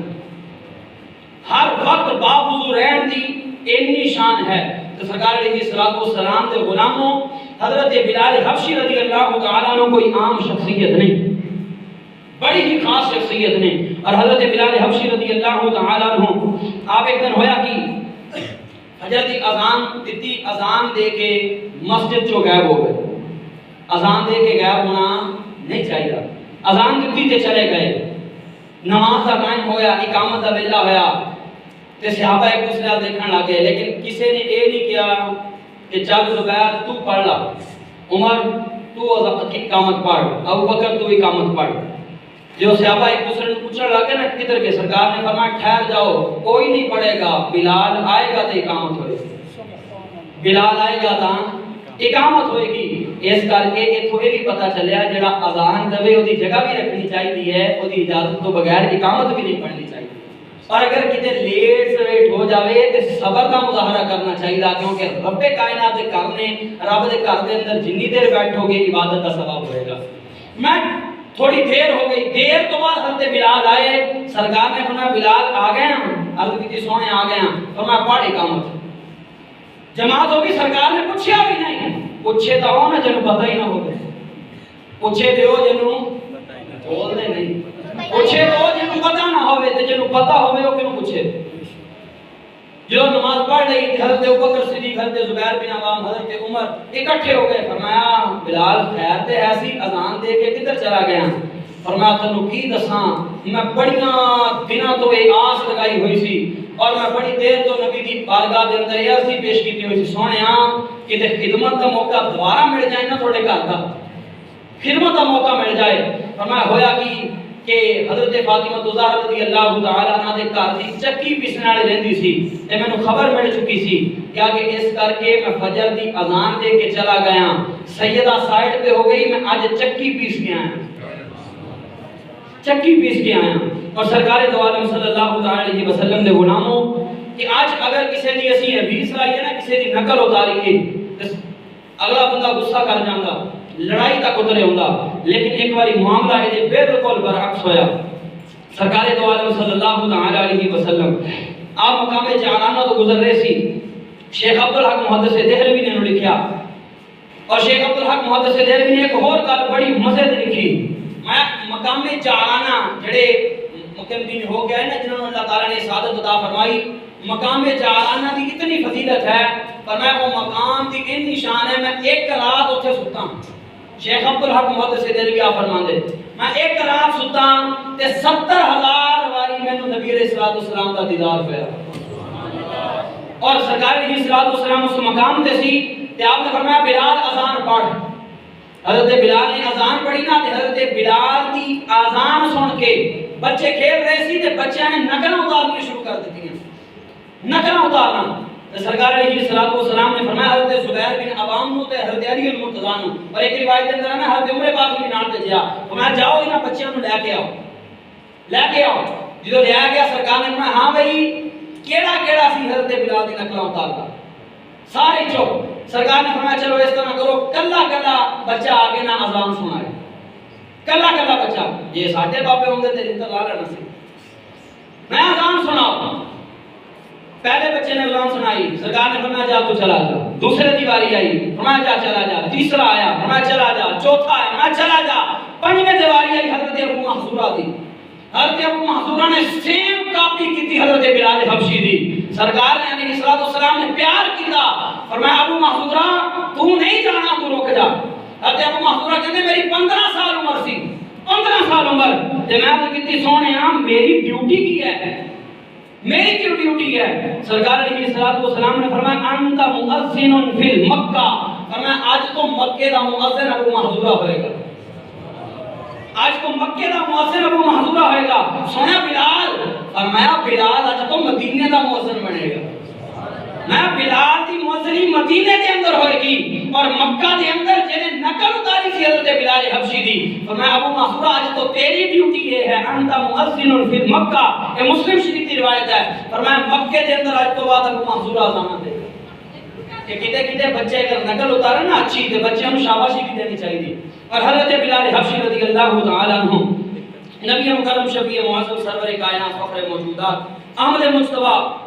ہر وقت با وضو رہن دی اینی شان ہے۔ تو سرکار علیہ الصلوۃ والسلام دے غلاموں حضرت بلال حبشی رضی اللہ تعالیٰ عنہ کوئی عام شخصیت نہیں، بڑی ہی خاص شخصیت نے۔ اور حضرت بلال حبشی رضی اللہ تعالیٰ عنہ آپ ایک دن ہویا کہ فجر دی اذان دیتی، اذان دے کے مسجد چو غائب ہو گئے۔ اذان دے کے غائب ہونا نہیں چاہیے، اذان دیتی تے چلے گئے، نماز کا ٹائم ہویا، اقامت کا ویلا ہویا تے صحابہ ایک دوسرے کو دیکھنے لگے، لیکن کسی نے یہ نہیں کیا کہ چل زبیر تو پڑھ لا، عمر تو اقامت پڑھ، ابو بکر تو اقامت پڑھ۔ جو صحابہ ایک دوسرے نے پوچھنے لگے نا کدھر کے، سرکار نے فرمایا ٹھہر جاؤ، کوئی نہیں پڑھے گا، بلال آئے گا تو اقامت ہوئے گی، بلال آئے گا تو اقامت ہوئے گی۔ اس کر کے اتھوں یہ بھی پتہ چلیا جڑا اذان دے وہ جگہ بھی رکھنی چاہیے ہے، وہ اجازت تو بغیر اقامت بھی نہیں پڑھنی چاہیے، اور اگر کتے لیٹ سویٹ ہو جاوے تو صبر کا مظاہرہ کرنا چاہیے، کیونکہ رب کائنات دے گھر نے، رب دے گھر دے اندر جنی دیر بیٹھو گے عبادت کا ثواب ہوئے گا۔ میں تھوڑی دیر ہو گئی، دیر تو بعد حضرت بلال آئے، سرکار نے فرمایا بلال آ گئے ہیں، عرض کی سونے آ گئے ہیں، فرمایا پڑھ اقامت۔ جماعت ہوگی، سرکار نے پوچھا بھی نہیں، پوچھے تو ہو نا جنوں پتہ ہی نہ ہو گئے، پوچھے تو ہو جنوں بول دے نہیں، پوچھے تو ہو جنوں پتہ نہ ہوئے، تو جنوں پتہ ہوئے وہ کیوں پوچھے۔ جو نماز پڑھ رہی تھی، حضرت ابوبکر صدیق، حضرت زبیر بن عوام، حضرت عمر اکٹھے ہو گئے، فرمایا بلال خیر تے ایسی اذان دے کے کدھر چلا گیا؟ فرمایا تنوں کی دساں، میں بڑیاں دنوں تو ایک آس لگائی ہوئی سی، اور میں بڑی دیر تو نبی دی بارگاہ دے اندر یہ سی پیش کیتی ہوئی سی، سونیا کہ خدمت کا موقع دوبارہ مل جائے نا، تھوڑے گھر کا خدمت کا موقع مل جائے۔ فرمایا ہویا کہ حضرت فاطمہ الزہرا رضی اللہ تعالی عنہا دے گھر دی چکی پیسنے والی رہندی سی، تے مینوں خبر مل چکی سی کہ اس کر کے میں فجر دی اذان دے کے چلا گیا، سیدہ سائیڈ پہ ہو گئی، میں آج چکی پیس کے آیا، چکی پیس کے آیا۔ اور سرکار دو عالم صلی اللہ علیہ وسلم دے غلاموں کہ آج اگر کسی دی اسی حدیث لائیے نا، کسی دی نقل اتاریے، اگلا بندہ غصہ کر جاندا، لڑائی تک اترے ہوندا، لیکن ایک باری معاملہ ہے بالکل برعکس ہویا۔ سرکار دو عالم صلی اللہ علیہ وسلم آپ مقام جعرانہ تو گزر رہے سی، شیخ عبدالحق محدث دہلوی نے لکھیا، اور شیخ عبدالحق محدث دہلوی نے ایک اور گل بڑی مزے دی لکھی، میں مقام جعرانہ جڑے مقیم ہو گیا ہے نا، جنہوں نے اللہ تعالیٰ نے سعادت عطا فرمائی، مقام جعرانہ دی اتنی فضیلت ہے، پر میں وہ مقام دی ان نشان ہے، میں ایک رات اتھے ستا ہوں۔ شیخ عبدالحق محدث دہلوی آپ فرماندے میں ایک رات ستا ہوں تے 70,000 واری مینوں نبی علیہ الصلوۃ والسلام دا دیدار ہویا، اور سرکار علیہ الصلوۃ والسلام اس مقام تے سی، تے آپ نے فرمایا بلال اذان پڑھ۔ حضرت بلال نے اذان پڑھی نا، تے حضرت بلال دی اذان سن کے بچے کھیل رہے سی، تے بچیاں نے نقلاں اتارنی شروع کر دتیاں، نقلاں اتارنا۔ تے سرکار علیہ الصلوۃ والسلام نے فرمایا حضرت زبیر بن عوام نو تے حضرت علی المرتضیٰ نو، اور ایک روایت کے اندر ہے نا حضرت عمر پاک بھی نال بھیجیا، فرمایا جاؤ انہاں بچیاں نو لے کے آؤ، لے کے آؤ۔ جدوں لے گیا سرکار نے فرمایا ہاں بھائی کیڑا کیڑا سی حضرت بلال دی نقلاں اتاردا، سارے چپ۔ سرکار نے فرمایا چلو اس طرح کرو، کلا کلا بچہ آگے نہ اذان سنائے، کلا کلا بچہ، یہ ساڈے بابے ہوندے تے تے لا لینا سی، میں اذان سناؤ۔ پہلے بچے نے اذان سنائی، سرکار نے فرمایا جا تو چلا جا، دوسرے دی باری آئی، فرمایا جا چلا جا، تیسرا آیا، فرمایا چلا جا، چوتھا آیا، فرمایا چلا جا، پنجویں دی باری آئی حضرت ابو محذورہ دی، حضرت ابو محذورہ نے سیم کاپی کی تھی حضرت بلال حبشی دی، سرکار نے علیہ الصلوۃ والسلام نے پیار کیتا، فرمایا ابو محذورہ تو نہیں جانا، تو رک جا۔ حضرت ابو محذورہ کہتے میری 15 سال عمر سی، 15 سال عمر، تے میں تو کتنی سونے ہاں، میری ڈیوٹی کی ہے، میری کیوں ڈیوٹی ہے؟ سرکار علیہ الصلوۃ والسلام نے فرمایا انت مؤذن فی مکہ، فرمایا آج تو مکے دا مؤذن ابو محذورہ ہوئے گا، آج تو مکے دا مؤذن ابو محذورہ ہوئے گا۔ سونا بلال، فرمایا بلال آج تو مدینے دا مؤذن بنے گا، میں بلال دی مؤذنی مدینے دے اندر ہوئے گی، اور مکہ دے اندر جنہیں نقل اتاری سی حضرت بلال حبشی دی، فرمایا ابو محذورہ آج تو تیری ڈیوٹی یہ ہے، انت مؤذن فی مکہ، یہ مسلم شریف کی روایت ہے، فرمایا مکے دے اندر آج تو بعد ابو محذورہ اذان دے گا۔ کہ کتے کتے بچے اگر نقل اتارے نا اچھی، تے بچے ہم شاباشی بھی دینی چاہیے۔ اور حضرت بلال حبشی رضی اللہ تعالی عنہ نبی مکرم شفیع معظم سرور کائنات فخر موجودات احمد مجتبی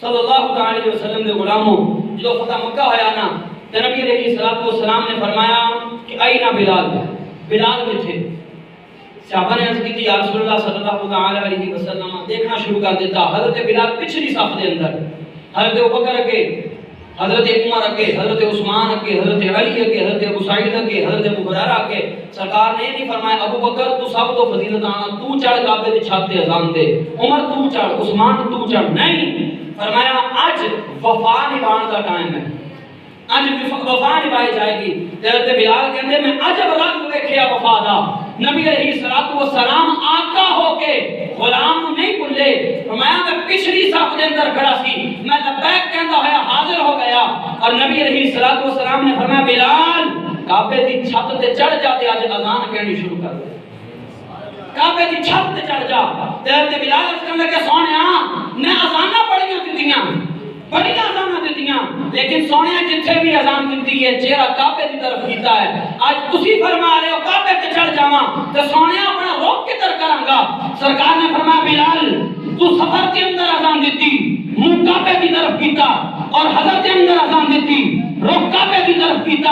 صلی اللہ علیہ وسلم دے غلاموں جو فتح مکہ ہویا نا، تے نبی علیہ الصلوۃ والسلام نے فرمایا کہ اینا بلال، بلال کتھے؟ صحابہ نے عرض کی تھی یا رسول اللہ صلی اللہ علیہ وسلم، دیکھنا شروع کر دیتا، حضرت بلال پچھلی صف دے اندر، حضرت ابوبکر کے، حضرت عمر کے، حضرت عثمان کے، حضرت علی کے، حضرت ابو سعید کے، حضرت ابو ہریرہ کے۔ سرکار نے نہیں فرمایا ابو بکر تو سب تو فضیلت آنا، تو چڑھ کعبے دی چھت تے اذان دے، عمر تو چڑھ، عثمان تو چڑھ، نہیں، فرمایا اج وفا نبھان کا ٹائم ہے، اج وفا نبھائی جائے گی۔ حضرت بلال کہندے میں اج رنگ ویکھیا وفا دا، نبی علیہ الصلوۃ والسلام آقا ہو کے غلام نہیں بھولے. فرمایا میں پچھلی صف کے اندر کھڑا سی, میں لبیک کہندا ہویا حاضر ہو گیا, اور نبی علیہ الصلوۃ والسلام نے فرمایا بلال کعبے دی چھت تے چڑھ جا تے اج اذان کہنی شروع کر دے. کعبے دی چھت تے چڑھ جا. تے بلال اس کہنے لگے سونیا میں اذاناں پڑھیاں دتیاں, بڑیاں اذاناں دتیاں, لیکن سونیا جتھے بھی اذان دتی ہے چہرہ کعبے دی طرف کیتا ہے. اج تسی فرما رہے ہو کعبے تے چڑھ جاواں تے سونیا اپنا روک کدھر کراں گا. سرکار نے فرمایا بلال تو سفر کے اندر اذان دیتی منہ کعبے کی طرف کیتا, اور حضرت کے اندر اذان دیتی رخ کعبے کی طرف کیتا.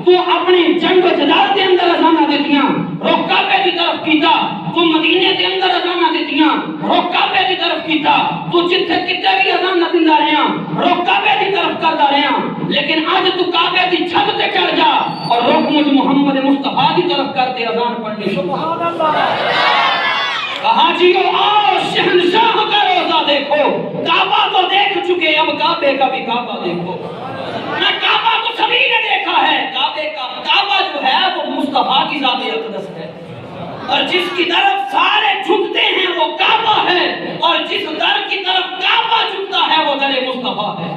تو اپنی جنگ و جدال کے اندر اذان دیتیاں رخ کعبے کی طرف کیتا. تو مدینے کے اندر اذان دیتیاں رخ کعبے کی طرف کیتا. تو جتھے کتے بھی اذان نہ دیندا رہیا رخ کعبے کی طرف کردا رہیا, لیکن اج تو کعبے کی چھت تے چڑھ جا اور رخ مجھ محمد مصطفیٰ کی طرف کرتے اذان پڑھنی. سبحان اللہ. کہا جیو آؤ شہنشاہ کا روزہ دیکھو, کعبہ تو دیکھ چکے اب کعبے کا بھی کعبہ دیکھو. نہ کعبہ تو سبھی نے دیکھا ہے, کعبہ جو ہے وہ مصطفیٰ کی ذات اقدس ہے, اور جس کی طرف سارے جھکتے ہیں وہ کعبہ ہے, اور جس در کی طرف کعبہ جھکتا ہے وہ در مصطفیٰ ہے.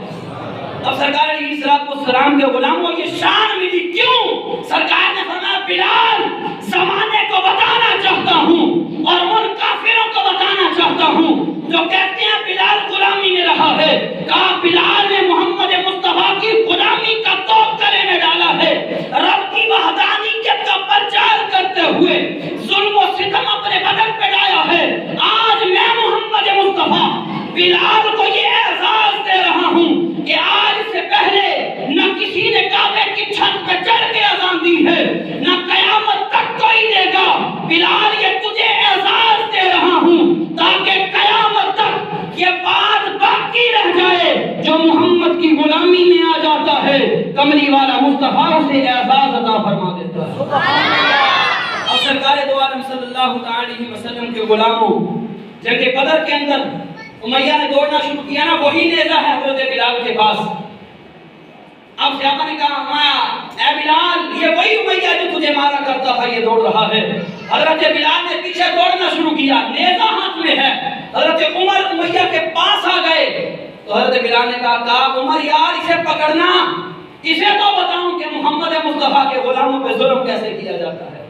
اب سرکار علیہ الصلوۃ والسلام کے غلاموں یہ شان ملی کیوں؟ سرکار نے فرمایا بلال زمانے کو بتانا چاہتا ہوں اور ان کافروں کو بتانا چاہتا ہوں جو کہتے ہیں بلال غلامی میں رہا ہے. کہا بلال نے محمد مصطفیٰ کی غلامی کا توق گلے میں ڈالا ہے, رب کی وحدانیت کا پرچار کرتے ہوئے ظلم و ستم اپنے بدن پہ لایا ہے. آج میں محمد مصطفیٰ بلال کو یہ اعزاز دے رہا ہوں کہ آج سے پہلے نہ کسی نے کعبے کی چھت پہ چڑھ کے اذان دی ہے, نہ قیامت تک کوئی دے گا. بلال یہ تجھے اعزاز دے رہا ہوں تاکہ قیامت تک یہ بات باقی رہ جائے, جو محمد کی غلامی میں آ جاتا ہے کملی والا مصطفیٰ اسے اعزاز عطا فرما دیتا ہے. سبحان اللہ. اب سرکار دو عالم صلی اللہ علیہ وسلم کے غلاموں جنگ بدر کے اندر امیہ نے دوڑنا شروع کیا نا, وہی نیزہ ہے حضرت بلال کے پاس. اب صحابہ نے کہا اے بلال یہ وہی امیہ جو تجھے مارا کرتا تھا یہ دوڑ رہا ہے. حضرت بلال نے پیچھے دوڑنا شروع کیا, نیزہ ہاتھ میں ہے. حضرت عمر امیہ کے پاس آ گئے تو حضرت بلال نے کہا عمر یار اسے پکڑنا, اسے تو بتاؤں کہ محمد مصطفیٰ کے غلاموں پہ ظلم کیسے کیا جاتا ہے.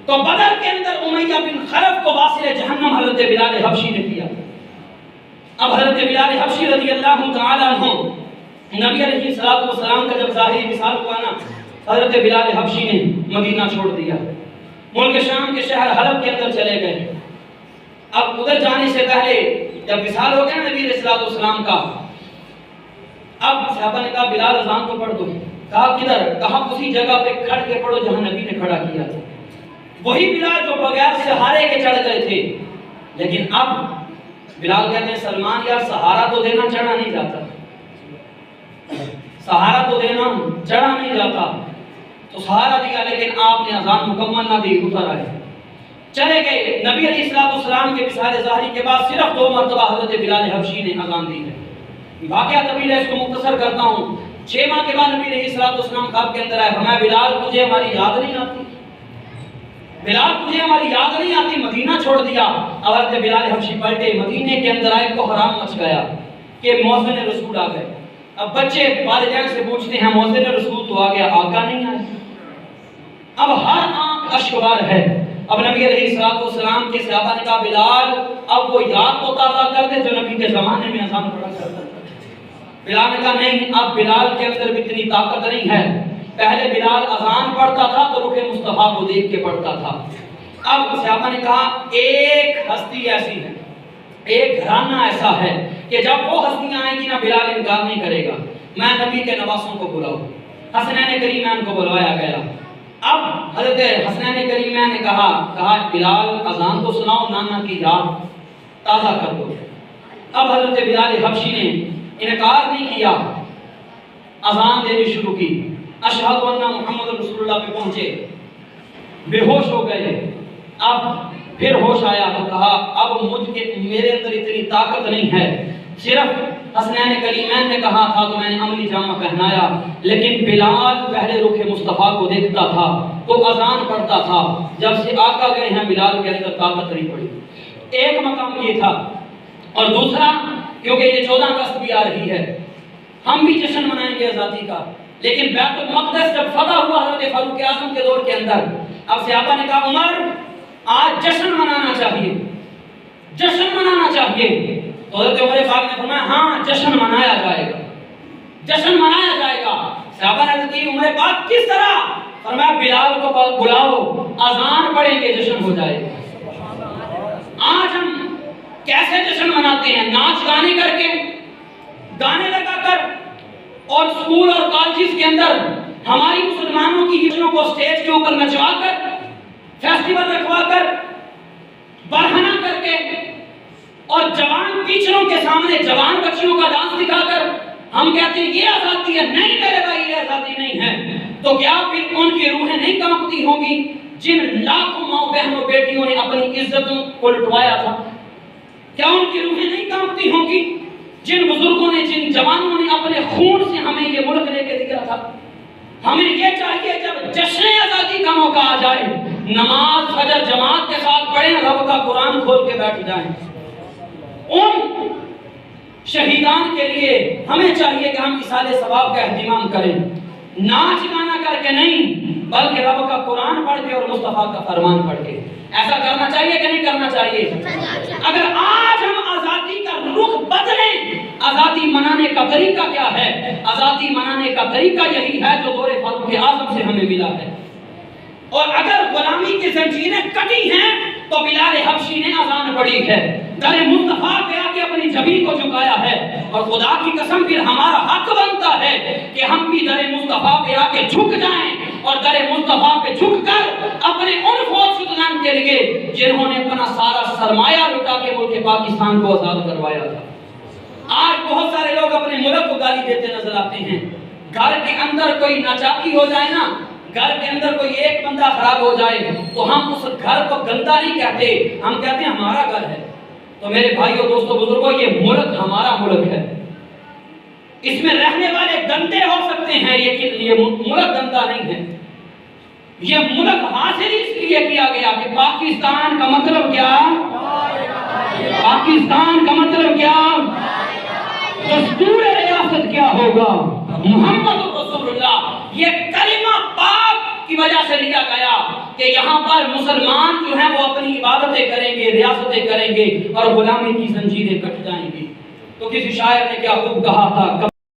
تو بدر کے اندر امیہ بن خلف کو واصل جہنم حضرت بلال حبشی نے کیا. اب حضرت بلال حبشی رضی اللہ تعالی عنہ نبی علیہ الصلوۃ والسلام کا جب ظاہری وصال ہوا نا, حضرت بلال حبشی نے مدینہ چھوڑ دیا, ملک شام کے شہر حلب کے اندر چلے گئے. اب ادھر جانے سے پہلے جب وصال ہو گیا نبی علیہ الصلوۃ والسلام کا, اب صحابہ نے کہا بلال اذان کو پڑھ دو. کہا کدھر؟ کہا اسی جگہ پہ کھڑ کے پڑھو جہاں نبی نے کھڑا کیا تھا. وہی بلال جو بغیر سہارے کے چڑھ گئے تھے. لیکن اب بلال کہتے ہیں سلمان یار سہارا تو دینا چڑھا نہیں جاتا, سہارا تو دینا چڑھا نہیں جاتا. تو سہارا دیا لیکن آپ نے اذان مکمل نہ دی, اتر آئے چلے گئے. نبی علیہ الصلوۃ والسلام کے وصال ظاہری کے بعد صرف 2 مرتبہ حضرت بلال حبشی نے اذان دی ہے. واقعہ طویل ہے, اس کو مختصر کرتا ہوں. 6 ماہ کے بعد نبی علیہ الصلوۃ والسلام خواب کے اندر آئے, فرمایا بلال تجھے ہماری یاد نہیں آتی, بلال تجھے ہماری یاد نہیں آتی, مدینہ چھوڑ دیا. اب حضرت بلال حبشی پلٹے, مدینے کے اندر آئے, کو حرام مچ گیا کہ مؤذن رسول آ گئے. اب بچے والدین سے پوچھتے ہیں مؤذن رسول تو آ گیا, آقا نہیں آئے. اب ہر آنکھ اشکبار ہے. اب نبی علیہ الصلوۃ والسلام کے صحابہ نے کہا بلال اب وہ یاد تو تازہ کر دے جو نبی کے زمانے میں اذان پڑھا کرتا تھا. بلال نے کہا نہیں, اب بلال کے اندر بھی اتنی طاقت نہیں ہے. پہلے بلال اذان پڑھتا تھا تو رخ مصطفیٰ کو دیکھ کے پڑھتا تھا. اب صحابہ نے کہا ایک ہستی ایسی ہے, ایک گھرانہ ایسا ہے کہ جب وہ ہستیاں آئیں گی نا بلال انکار نہیں کرے گا. میں نبی کے نواسوں کو بلاؤں. حسنین کریمین کو بلوایا گیا. اب حضرت حسنین کریمین نے کہا بلال اذان کو سناؤ, نانا کی یاد تازہ کر دو. اب حضرت بلال حبشی نے انکار نہیں کیا, اذان دینی شروع کی. اشہد ان محمد رسول اللہ پہ پہنچے, بے ہوش ہو گئے. اب پھر ہوش آیا تو کہا اب میرے اندر اتنی طاقت نہیں ہے. صرف حسنین کریمین نے کہا تھا تو میں نے عملی جامہ پہنایا, لیکن بلال پہلے رخ مصطفیٰ کو دیکھتا تھا, تو اذان پڑھتا تھا. جب سے آقا گئے ہیں بلال کے اندر طاقت نہیں پڑی. ایک مقام یہ تھا. اور دوسرا کیونکہ یہ 14 اگست بھی آ رہی ہے, ہم بھی جشن منائیں گے آزادی کا, لیکن بیت المقدس جب فتح ہوا حضرت فاروق اعظم کے دور کے اندر, اب صحابہ نے کہا عمر آج جشن منانا چاہیے, جشن منانا چاہیے. تو حضرت عمر فاروق نے فرمایا ہاں جشن منایا جائے گا, جشن منایا جائے گا. صحابہ نے عرض کی عمر پاک کس طرح؟ فرمایا بلال کو بلاؤ, اذان پڑھیں گے جشن ہو جائے گا. آج ہم کیسے جشن مناتے ہیں؟ ناچ گانے کر کے, گانے لگا کر, اور اسکول اور کالجز کے اندر ہماری مسلمانوں کی ہجروں کو سٹیج کے اوپر نچوا کر, فیسٹیول رکھوا کر, برہنہ کر کے, اور جوان ٹیچروں کے سامنے جوان بچیوں کا ڈانس دکھا کر ہم کہتے ہیں یہ آزادی ہے. نہیں میرے بھائی, یہ آزادی نہیں ہے. تو کیا پھر ان کی روحیں نہیں کانپتی ہوں گی جن لاکھوں ماں بہنوں بیٹیوں نے اپنی عزتوں کو لٹوایا تھا؟ کیا ان کی روحیں نہیں کانپتی ہوں گی جن بزرگوں نے, جن جوانوں نے اپنے خون سے ہمیں یہ ملک لے کے دیا تھا؟ ہمیں یہ چاہیے جب جشن آزادی کا موقع آ جائے, نماز فجر جماعت کے ساتھ پڑھیں, رب کا قرآن کھول کے بیٹھ جائیں. ان شہیدان کے لیے ہمیں چاہیے کہ ہم اصالِ ثواب کا اہتمام کریں, ناچ گانا کر کے نہیں, بلکہ رب کا قرآن پڑھ کے اور مصطفیٰ کا فرمان پڑھ کے. ایسا کرنا چاہیے کہ نہیں کرنا چاہیے؟ اگر آج ہم آزادی کا رخ بدلیں, آزادی منانے کا طریقہ کیا ہے؟ آزادی منانے کا طریقہ یہی ہے جو دور فاروق اعظم سے ہمیں ملا ہے. اور اگر غلامی کی زنجیریں کٹی ہیں تو بلال حبشی نے اذان پڑھی ہے, در مصطفیٰ پہ آ کے اپنی جبین کو جھکایا ہے. اور خدا کی قسم پھر ہمارا حق بنتا ہے کہ ہم بھی در مصطفیٰ پہ آ کے جھک جائیں, اور در مصطفیٰ پہ جھک کر اپنے ان فوج شدگان کے لیے جنہوں نے اپنا سارا سرمایہ لٹا کے ملک پاکستان کو آزاد کروایا تھا. آج بہت سارے لوگ اپنے ملک کو گالی دیتے نظر آتے ہیں. گھر کے اندر کوئی ناچاکی ہو جائے نا, گھر کے اندر کوئی ایک بندہ خراب ہو جائے تو ہم اس گھر کو گندا نہیں کہتے, ہم کہتے ہیں ہمارا گھر ہے. تو میرے بھائیوں دوستوں بزرگوں, یہ ملک ہمارا ملک ہے, اس میں رہنے والے گندے ہو سکتے ہیں لیکن یہ ملک گندا نہیں ہے. یہ ملک حاصل اس لیے کیا گیا کہ پاکستان کا مطلب کیا, پاکستان کا مطلب کیا, دستور ریاست کیا ہوگا, محمد رسول اللہ. یہ کلمہ پاک کی وجہ سے لیا گیا کہ یہاں پر مسلمان جو ہیں وہ اپنی عبادتیں کریں گے, ریاستیں کریں گے, اور غلامی کی زنجیریں کٹ جائیں گی. تو کسی شاعر نے کیا خوب کہا تھا,